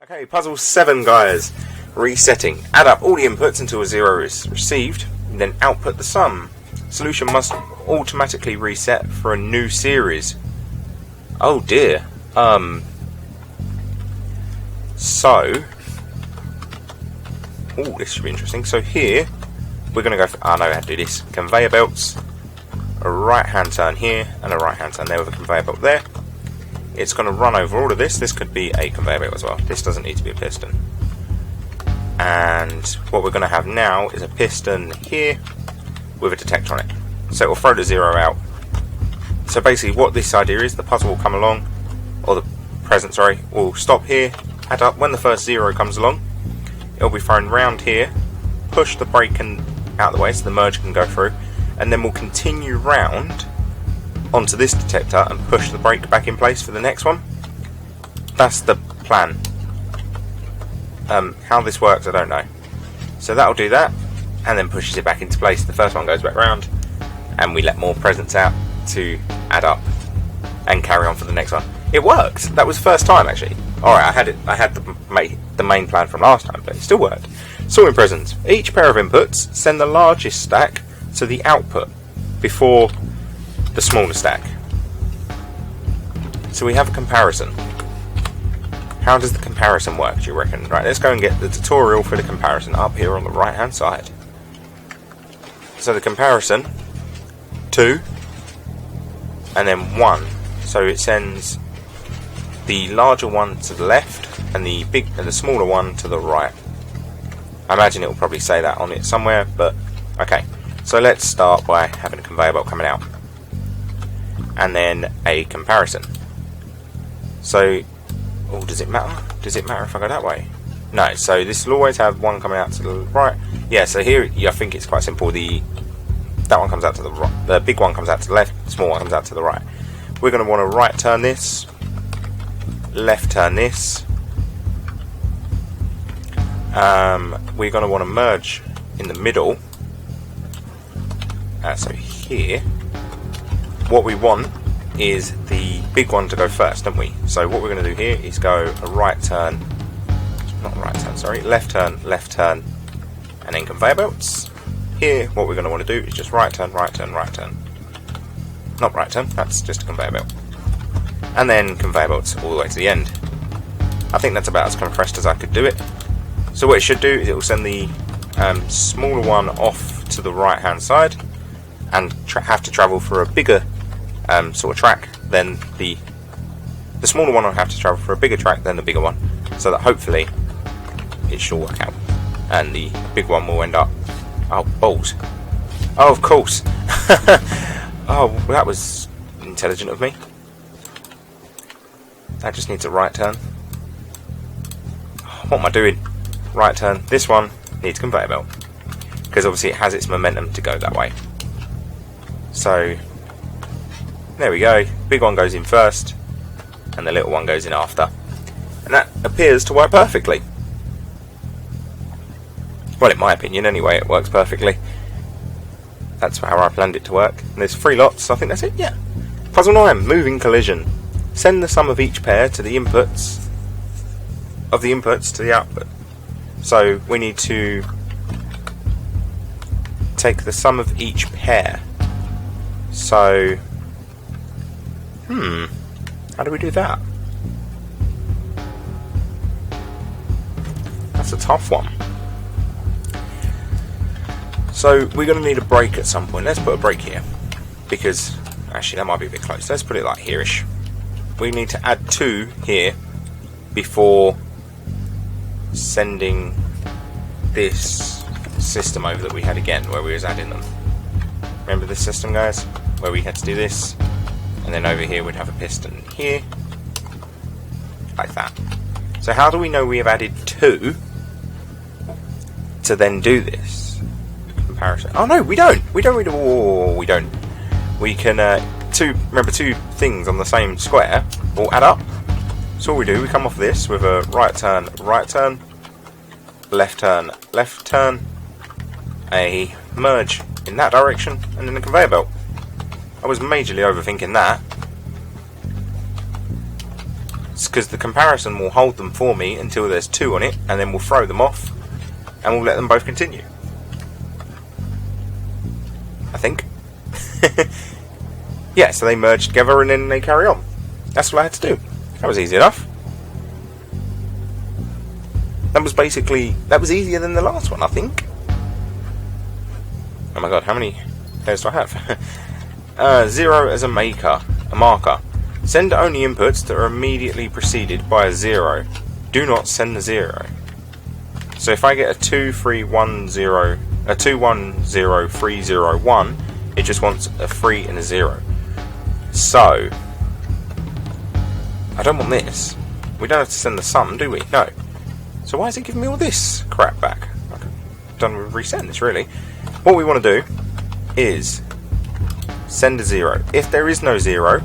Okay, puzzle 7, guys. Resetting. Add up all the inputs until a 0 is received, and then output the sum. Solution must automatically reset for a new series. Oh dear. So... oh, this should be interesting. So here, we're going to go for... I know how to do this. Conveyor belts. A right-hand turn here, and a right-hand turn there with a conveyor belt there. It's going to run over all of this. This could be a conveyor belt as well. This doesn't need to be a piston. And what we're going to have now is a piston here with a detector on it. So it will throw the 0 out. So basically what this idea is, the puzzle will come along, or the present, sorry, will stop here, add up. When the first 0 comes along, it'll be thrown round here, push the brake and out of the way so the merge can go through, and then we'll continue round onto this detector and push the brake back in place for the next one. That's the plan. How this works I don't know. So that'll do that and then pushes it back into place. The first one goes back round and we let more presents out to add up and carry on for the next one. It worked. That was the first time actually. Alright, I had the main plan from last time, but it still worked. Sorting presents. Each pair of inputs send the largest stack to the output before the smaller stack. So we have a comparison. How does the comparison work, do you reckon? Right, let's go and get the tutorial for the comparison up here on the right hand side. So the comparison, 2 and then 1. So it sends the larger one to the left and the smaller one to the right. I imagine it will probably say that on it somewhere, but okay. So let's start by having a conveyor belt coming out. And then a comparison. So, oh, does it matter? Does it matter if I go that way? No, so this will always have one coming out to the right. Yeah, so here, I think it's quite simple. That one comes out to the right. The big one comes out to the left, the small one comes out to the right. We're going to want to right turn this, left turn this. We're going to want to merge in the middle. So here, what we want is the big one to go first, don't we? So what we're going to do here is go a right turn, not right turn, sorry, left turn, and then conveyor belts. Here, what we're going to want to do is just right turn, right turn, right turn. Not right turn, that's just a conveyor belt. And then conveyor belts all the way to the end. I think that's about as compressed as I could do it. So what it should do is it will send the smaller one off to the right hand side and have to travel for a bigger sort of track than the smaller one will have to travel for a bigger track than the bigger one, so that hopefully it should work out and the big one will end up, oh balls, oh of course. Oh, well, that was intelligent of me. That just needs a right turn. What am I doing? Right turn. This one needs a conveyor belt because obviously it has its momentum to go that way. So there we go, big one goes in first and the little one goes in after, and that appears to work perfectly. Well, in my opinion anyway, it works perfectly. That's how I planned it to work. And there's 3 lots, I think that's it, yeah. Puzzle 9, moving collision. Send the sum of each pair to the inputs to the output. So we need to take the sum of each pair. So how do we do that? That's a tough one. So we're going to need a brake at some point. Let's put a brake here, because actually that might be a bit close. Let's put it like here-ish. We need to add 2 here before sending this system over that we had again, where we was adding them. Remember this system, guys, where we had to do this? And then over here we'd have a piston here, like that. So how do we know we have added 2 to then do this comparison? Oh no, we don't. We don't. Oh, we don't. We can remember 2 things on the same square will add up. So all we do, we come off this with a right turn, left turn, a merge in that direction, and then a conveyor belt. I was majorly overthinking that. because the comparison will hold them for me until there's 2 on it, and then we'll throw them off and we'll let them both continue. I think. Yeah, so they merge together and then they carry on. That's what I had to do. That was easy enough. That was easier than the last one, I think. Oh my god, how many pairs do I have? 0 as a marker. Send only inputs that are immediately preceded by a 0. Do not send the 0. So if I get a 2, 3, 1, 0, a 2, 1, 0, 3, 0, 1, it just wants a 3 and a 0. So, I don't want this. We don't have to send the sum, do we? No. So why is it giving me all this crap back? I could have done with resetting this, really. What we want to do is send a 0. If there is no 0,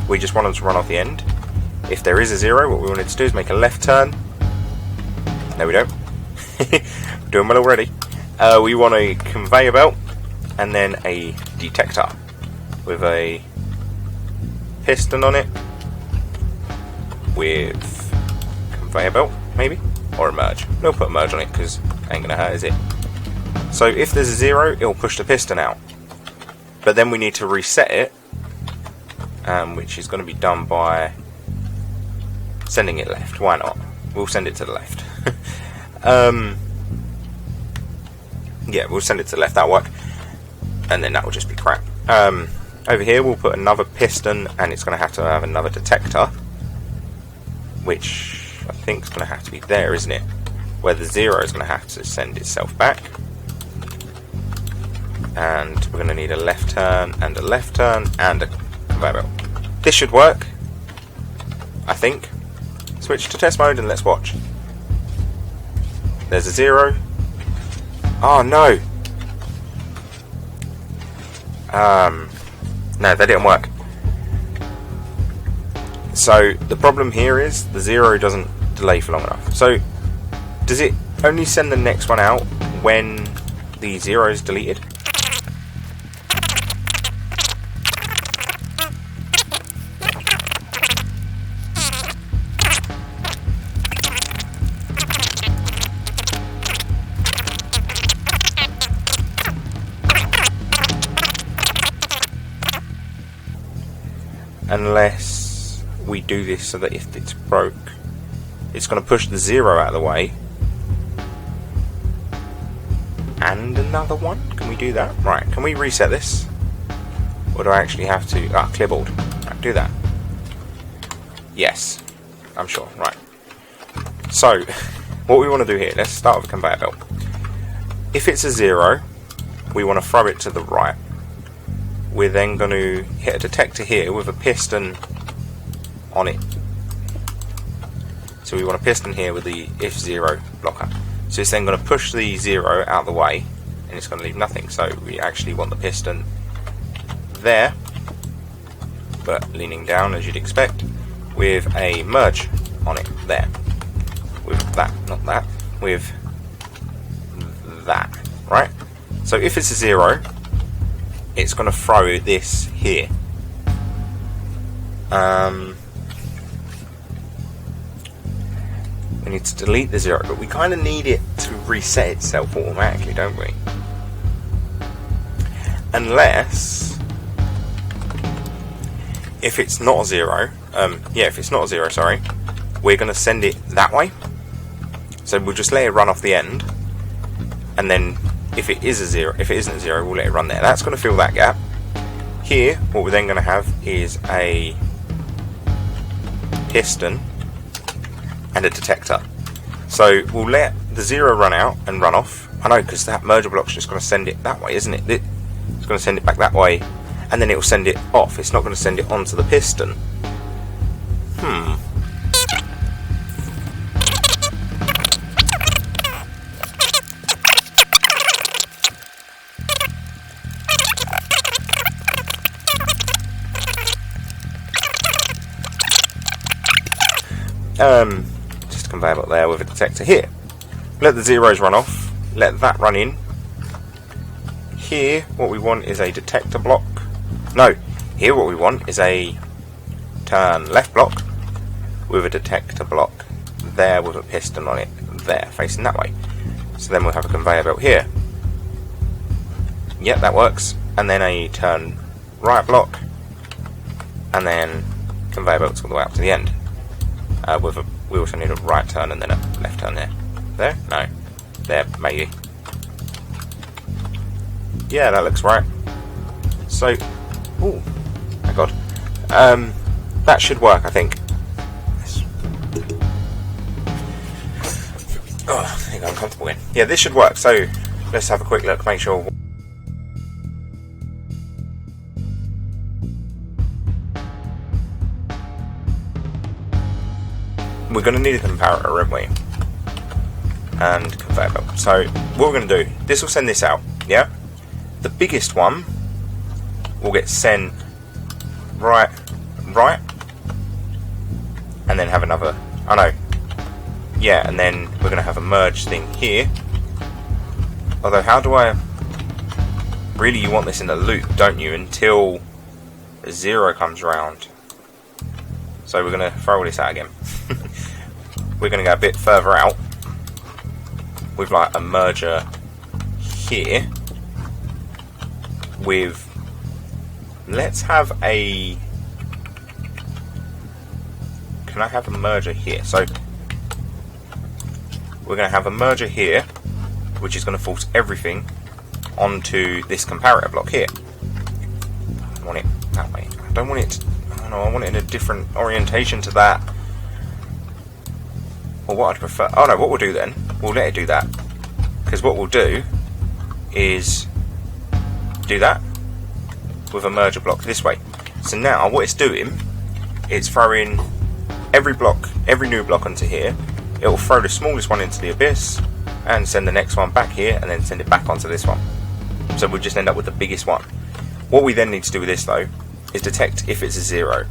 we just want them to run off the end. If there is a 0, what we wanted to do is make a left turn. No, we don't. Doing well already. We want a conveyor belt and then a detector with a piston on it with conveyor belt, maybe, or a merge. We'll put a merge on it because ain't gonna hurt, is it? So if there's a 0, it'll push the piston out, but then we need to reset it, which is going to be done by sending it left. Why not? We'll send it to the left. Yeah, we'll send it to the left. That'll work, and then that will just be crap. Over here we'll put another piston, and it's going to have another detector, which I think is going to have to be there, isn't it? Where the 0 is going to have to send itself back. And we're going to need a left turn and a left turn and a conveyor belt. This should work, I think. Switch to test mode and let's watch. There's a 0. Oh no! No, that didn't work. So the problem here is the 0 doesn't delay for long enough. So does it only send the next one out when the 0 is deleted? Unless we do this so that if it's broke, it's going to push the 0 out of the way. And another one? Can we do that? Right, can we reset this? Or do I actually have to... clear board. Right, do that. Yes, I'm sure. Right. So, what we want to do here, let's start with a conveyor belt. If it's a 0, we want to throw it to the right. We're then going to hit a detector here with a piston on it. So we want a piston here with the if 0 blocker. So it's then going to push the 0 out of the way, and it's going to leave nothing. So we actually want the piston there, but leaning down as you'd expect, with a merge on it there. With that, not that, with that, right? So if it's a 0, it's going to throw this here. We need to delete the 0, but we kind of need it to reset itself automatically, don't we? Unless, if it's not a 0, if it's not a 0, sorry, we're going to send it that way. So we'll just let it run off the end, and then if it is a 0, if it isn't a 0, we'll let it run there. That's going to fill that gap. Here, what we're then going to have is a piston and a detector. So we'll let the 0 run out and run off. I know, because that merger block's just going to send it that way, isn't it? It's going to send it back that way, and then it will send it off. It's not going to send it onto the piston. Just a conveyor belt there with a detector here. Let the 0s run off, let that run in. Here, what we want is a detector block. No, here what we want is a turn left block with a detector block there with a piston on it there, facing that way. So then we'll have a conveyor belt here. Yep, that works. And then a turn right block, and then conveyor belts all the way up to the end. We also need a right turn and then a left turn there. There? No. There, maybe. Yeah, that looks right. So, oh my god. That should work, I think. Oh, I think I'm uncomfortable in. Yeah, this should work. So, let's have a quick look, make sure. We're going to need a comparator, aren't we? And conveyor belt. So what we're going to do, this will send this out, yeah? The biggest one will get sent right, and then have another, oh no, yeah, and then we're going to have a merge thing here. Although how do I, really you want this in a loop, don't you, until 0 comes around. So we're going to throw all this out again. We're going to go a bit further out with like a merger here with, let's have a, can I have a merger here? So we're going to have a merger here which is going to force everything onto this comparator block here. I want it that way. I don't want it, I don't know, I want it in a different orientation to that. Or what I'd prefer, oh no, what we'll do then, we'll let it do that. Because what we'll do is do that with a merger block this way. So now what it's doing, it's throwing every block, every new block onto here. It will throw the smallest one into the abyss and send the next one back here and then send it back onto this one. So we'll just end up with the biggest one. What we then need to do with this though is detect if it's a 0.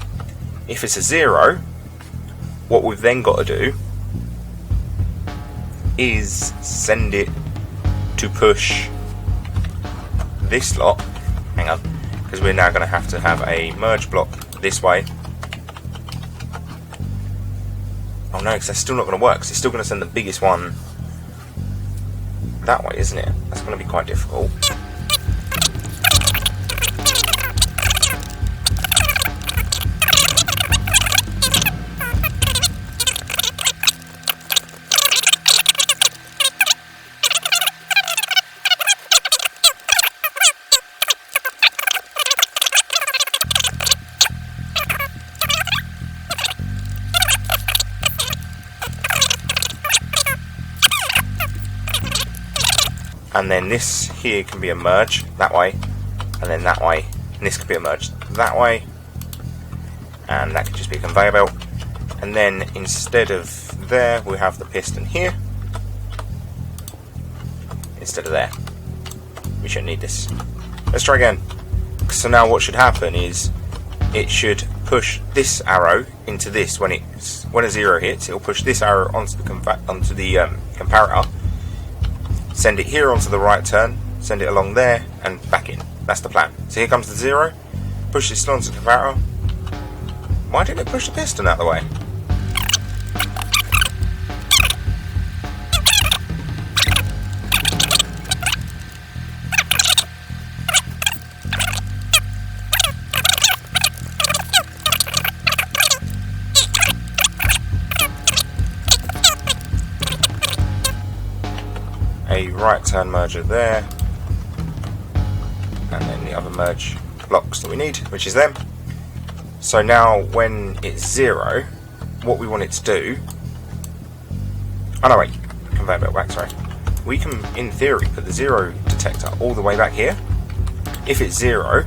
If it's a 0, what we've then got to do is send it to push this lot, hang on, because we're now going to have a merge block this way. Oh no, because that's still not going to work, because it's still going to send the biggest one that way, isn't it? That's going to be quite difficult. And then this here can be a merge that way, and then that way, and this could be a merge that way, and that could just be a conveyor belt. And then instead of there, we have the piston here instead of there. We shouldn't need this. Let's try again. So now what should happen is it should push this arrow into this. When a 0 hits, it'll push this arrow onto the comparator. Send it here onto the right turn, send it along there, and back in. That's the plan. So here comes the 0, push this onto the comparator. Why didn't it push the piston out of the way? A right turn merger there, and then the other merge blocks that we need, which is them. So now when it's 0, what we want it to do, oh no wait, conveyor belt back, sorry. We can, in theory, put the 0 detector all the way back here. If it's 0,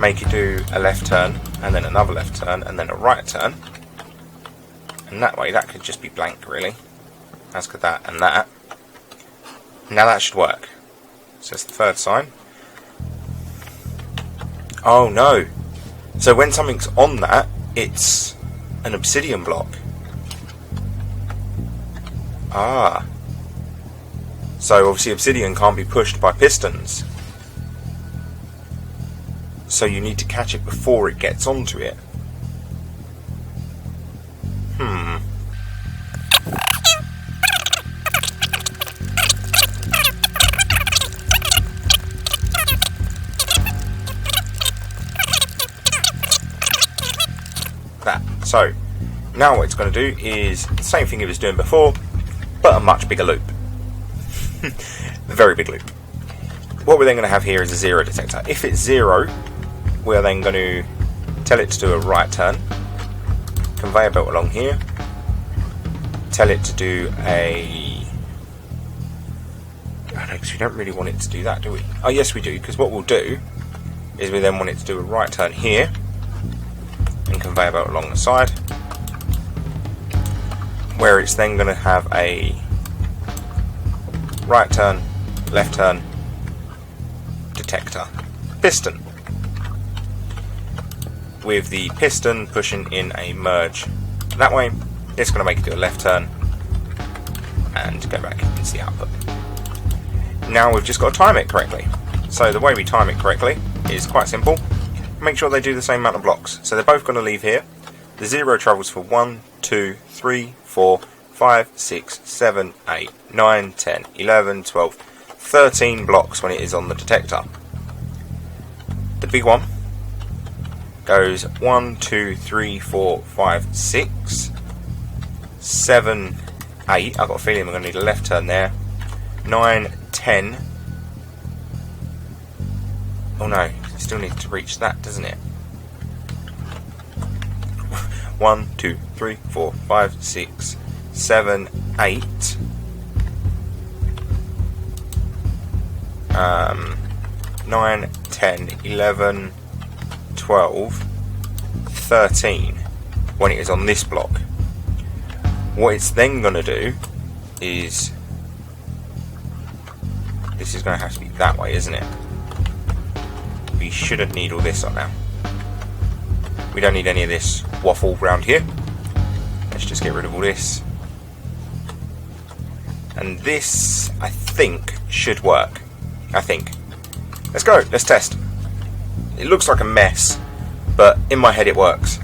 make it do a left turn, and then another left turn, and then a right turn. And that way, that could just be blank really. As could that and that. Now that should work. So it's the third sign. Oh no! So when something's on that, it's an obsidian block. Ah. So obviously obsidian can't be pushed by pistons. So you need to catch it before it gets onto it. So now what it's going to do is the same thing it was doing before, but a much bigger loop. A very big loop. What we're then going to have here is a 0 detector. If it's 0, we're then going to tell it to do a right turn, conveyor belt along here, tell it to do a... Oh no, because we don't really want it to do that, do we? Oh yes we do, because what we'll do is we then want it to do a right turn here, and conveyor belt along the side, where it's then going to have a right turn, left turn, detector, piston, with the piston pushing in a merge that way. It's going to make it do a left turn and go back into the output. Now we've just got to time it correctly. So the way we time it correctly is quite simple. Make sure they do the same amount of blocks. So they're both going to leave here. The 0 travels for 1, 2, 3, 4, 5, 6, 7, 8, 9, 10, 11, 12, 13 blocks when it is on the detector. The big one goes 1, 2, 3, 4, 5, 6, 7, 8. I've got a feeling we're going to need a left turn there. 9, 10. Oh no, it still needs to reach that, doesn't it? 1, 2, 3, 4, 5, 6, 7, 8. 9, 10, 11, 12, 13 when it is on this block. What it's then going to do is, this is going to have to be that way, isn't it? We shouldn't need all this on now. We don't need any of this waffle round here. Let's just get rid of all this. And this, I think, should work. I think. Let's go, let's test. It looks like a mess, but in my head it works.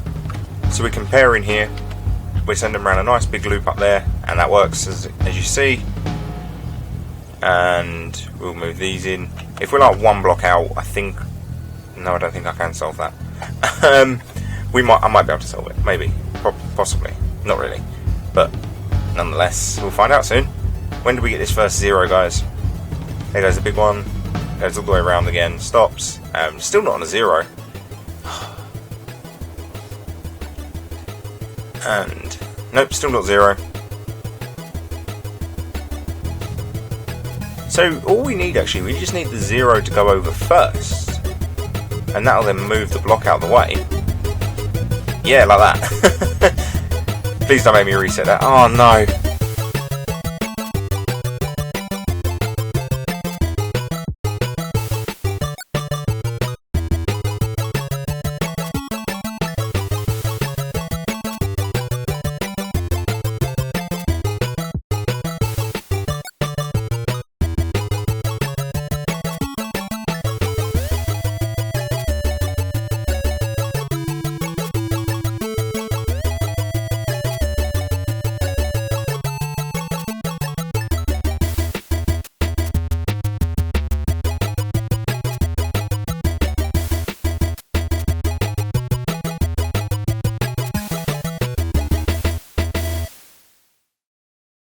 So we're comparing here. We're sending around a nice big loop up there, and that works as you see. And we'll move these in. If we're like one block out, I think... No, I don't think I can solve that. I might be able to solve it. Maybe. Possibly. Not really. But nonetheless, we'll find out soon. When do we get this first 0, guys? There goes the big one. Goes all the way around again. Stops. Still not on a 0. And... Nope, still not 0. So all we need actually, we just need the 0 to go over first. And that'll then move the block out of the way. Yeah, like that. Please don't make me reset that. Oh no.